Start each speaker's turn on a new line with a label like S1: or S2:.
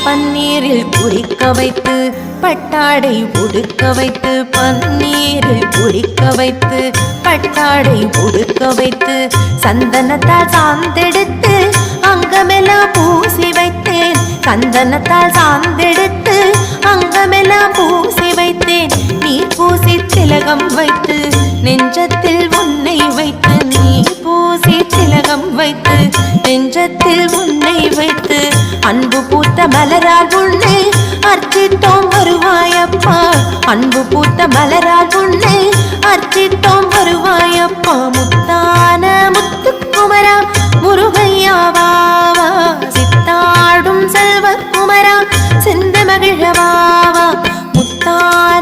S1: பன்னீரில் குளிக்க வைத்து பட்டாடை உடுக்க வைத்து பன்னீரில் குளிக்க வைத்து பட்டாடை உடுக்க வைத்து சந்தனத்தால் சாந்தெடுத்து அங்கமெல்லாம் பூசி வைத்தேன் சந்தனத்தால் சாந்தெடுத்து அங்கமெல்லாம் பூசி வைத்தேன் நீர் பூசி திலகம் வைத்து நெஞ்சத்தில் உன்னை வைத்து நீர் பூசி திலகம் வைத்து நெஞ்சத்தில் உன்னை வைத்து அன்பு பூத்த மலரால் உன்னை அர்ச்சித்தோம் வருவாயப்பா அன்பு பூத்த மலரால் உன்னை அர்ச்சித்தோம் வருவாயப்பா முத்தான முத்துக்குமரா முருகையாவாவா சித்தாடும் செல்வ குமரா சிந்த மகிழவாவா முத்தான